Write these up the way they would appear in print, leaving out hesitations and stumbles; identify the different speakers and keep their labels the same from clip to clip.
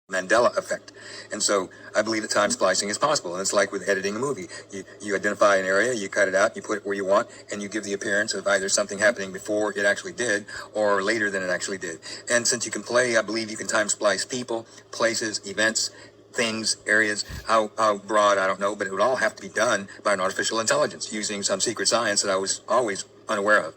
Speaker 1: Mandela effect. And so I believe that time splicing is possible. And it's like with editing a movie. You identify an area, you cut it out, you put it where you want, and you give the appearance of either something happening before it actually did or later than it actually did. And since you can play, I believe you can time splice people, places, events, things, areas. How broad, I don't know, but it would all have to be done by an artificial intelligence using some secret science that I was always unaware of.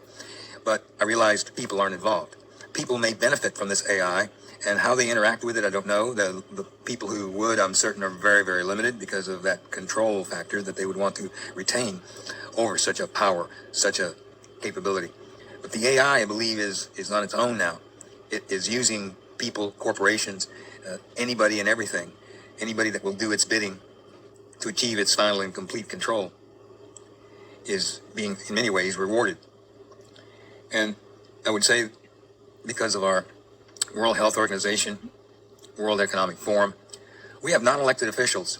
Speaker 1: But I realized people aren't involved. People may benefit from this AI, and how they interact with it, I don't know. The people who would, I'm certain, are very, very limited because of that control factor that they would want to retain over such a power, such a capability. But the AI, I believe, is on its own now. It is using people, corporations, anybody and everything, anybody that will do its bidding to achieve its final and complete control is being, in many ways, rewarded. And I would say, because of our World Health Organization, World Economic Forum, we have non-elected officials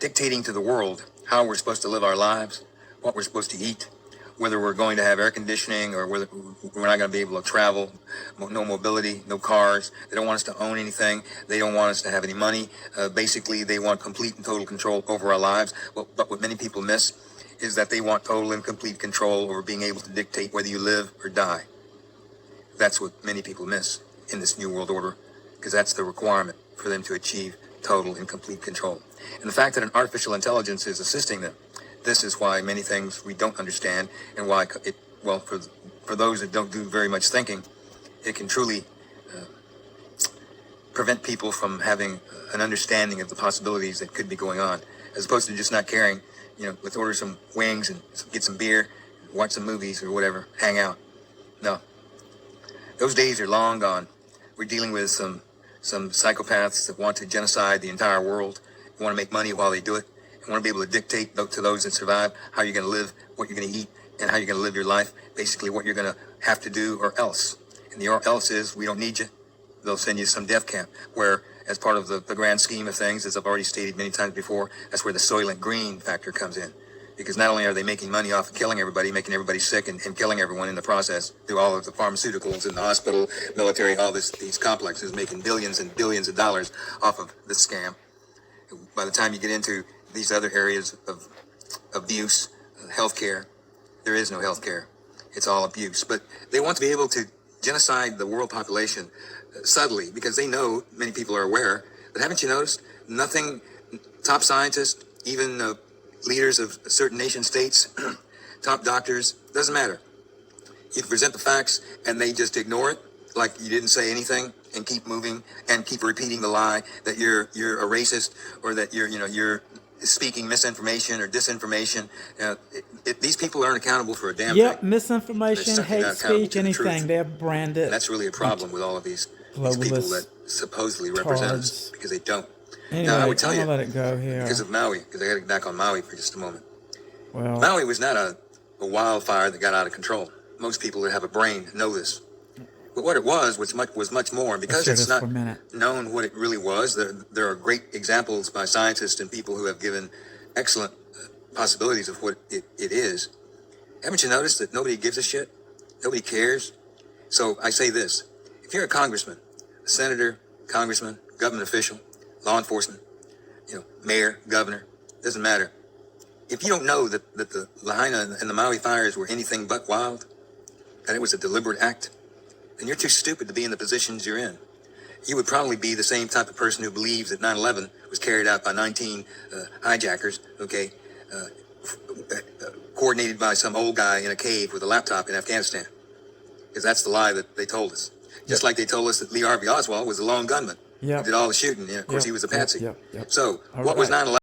Speaker 1: dictating to the world how we're supposed to live our lives, what we're supposed to eat, whether we're going to have air conditioning or whether we're not going to be able to travel, no mobility, no cars. They don't want us to own anything. They don't want us to have any money. Basically, they want complete and total control over our lives. But what many people miss is that they want total and complete control over being able to dictate whether you live or die. That's what many people miss in this new world order, because that's the requirement for them to achieve total and complete control. And the fact that an artificial intelligence is assisting them, this is why many things we don't understand, and why it, well, for those that don't do very much thinking, it can truly prevent people from having an understanding of the possibilities that could be going on, as opposed to just not caring. Let's order some wings and get some beer, watch some movies or whatever, hang out. No, those days are long gone. We're dealing with some psychopaths that want to genocide the entire world, want to make money while they do it, and want to be able to dictate to those that survive how you're going to live, what you're going to eat, and how you're going to live your life, basically what you're going to have to do or else. And the or else is, we don't need you. They'll send you some death camp, where as part of the grand scheme of things, as I've already stated many times before, that's where the Soylent Green factor comes in. Because not only are they making money off of killing everybody, making everybody sick and killing everyone in the process through all of the pharmaceuticals and the hospital, military, all these complexes, making billions and billions of dollars off of this scam. By the time you get into these other areas of abuse, healthcare, there is no healthcare. It's all abuse. But they want to be able to genocide the world population subtly, because they know, many people are aware, but haven't you noticed, nothing, top scientists, even leaders of certain nation states, top doctors, doesn't matter. You present the facts and they just ignore it like you didn't say anything and keep moving and keep repeating the lie that you're a racist, or that you're speaking misinformation or disinformation. These people aren't accountable for a damn
Speaker 2: Yep,
Speaker 1: thing.
Speaker 2: misinformation, hate speech, anything. They're branded.
Speaker 1: And that's really a problem with all of these people that suppoldly represent us, because they don't.
Speaker 2: Anyway,
Speaker 1: now, I would tell
Speaker 2: I'm
Speaker 1: you,
Speaker 2: gonna let it go here.
Speaker 1: because of Maui, because I got to get back on Maui for just a moment.
Speaker 2: Well,
Speaker 1: Maui was not a wildfire that got out of control. Most people that have a brain know this. But what it was much more. And because it's not known what it really was, there are great examples by scientists and people who have given excellent possibilities of what it is. Haven't you noticed that nobody gives a shit? Nobody cares? So I say this. If you're a congressman, a senator, congressman, government official, law enforcement, mayor, governor, doesn't matter. If you don't know that the Lahaina and the Maui fires were anything but wild, that it was a deliberate act, then you're too stupid to be in the positions you're in. You would probably be the same type of person who believes that 9/11 was carried out by 19 hijackers, coordinated by some old guy in a cave with a laptop in Afghanistan. Because that's the lie that they told us. Just like they told us that Lee Harvey Oswald was a lone gunman. Who did all the shooting. And of course, he was a patsy. So, what was 9/11?